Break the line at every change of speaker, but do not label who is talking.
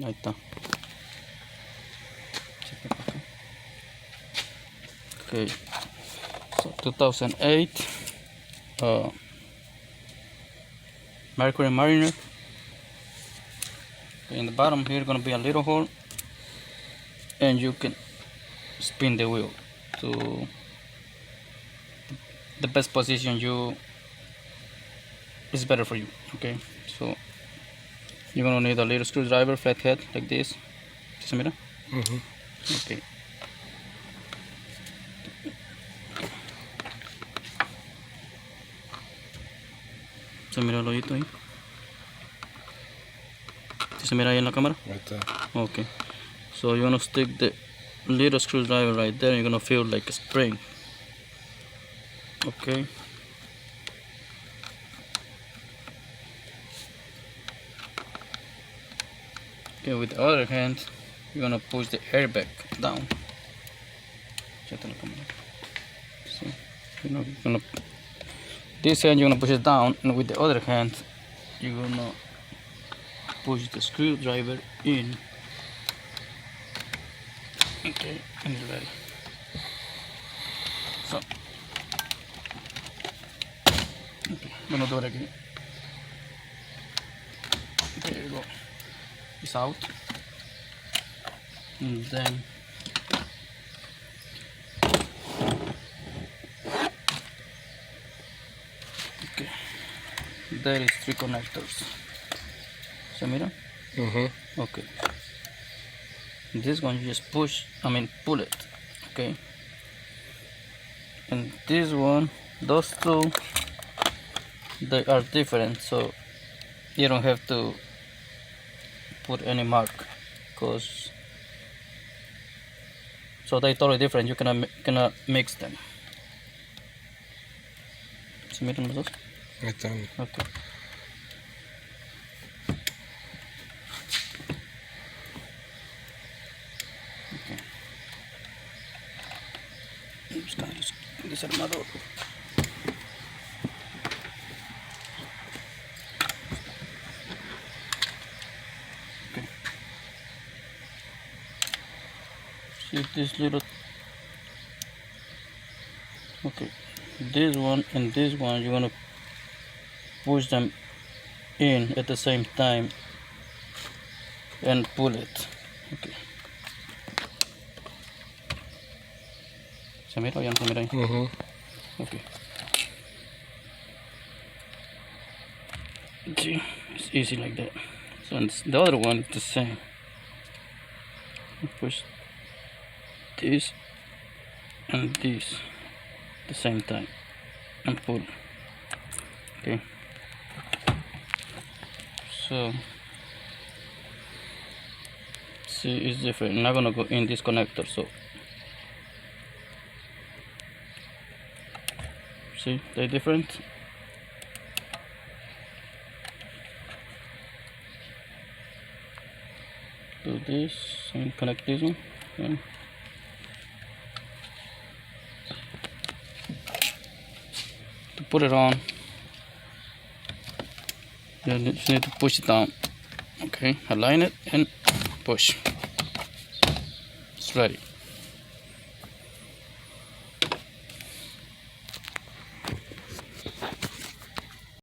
Ahí está. Okay, so 2008 Mercury Mariner. In the bottom here gonna be a little hole, and you can spin the wheel to the best position you is better for you. Okay, so you're gonna need a little screwdriver, flathead like this. ¿Se mira? Okay. ¿Se mira el hoyito ahí? ¿Se mira ahí en la cámara?
Right there.
Okay. So you're gonna stick the little screwdriver right there. You're gonna feel like a spring. Okay. Okay, with the other hand, you're gonna push the airbag down. So, you're gonna this hand you're gonna push it down, and with the other hand, you're gonna push the screwdriver in. Okay, and it's ready. So, okay, I'm gonna do it again. There you go. It's out, and then okay, there is 3 connectors. ¿Se mira? Okay. This one you just pull it. Okay. And this one, those two, they are different, so you don't have to put any mark, cause so they're totally different. You cannot mix them. ¿Se miran los dos?
Right there.
Okay. Okay. Buscar el desarmador. Okay. See this little. Okay. This one and this one, you're gonna push them in at the same time and pull it. Okay. ¿Se mira o ya no se mira ahí? Okay. See, it's easy like that. So the other one is the same. You push this and this at the same time and pull. Okay. So see, it's different. I'm not gonna go in this connector, so see, they're different. Do this and connect this one. Okay. To put it on, you just need to push it down. Okay, align it and push. It's ready.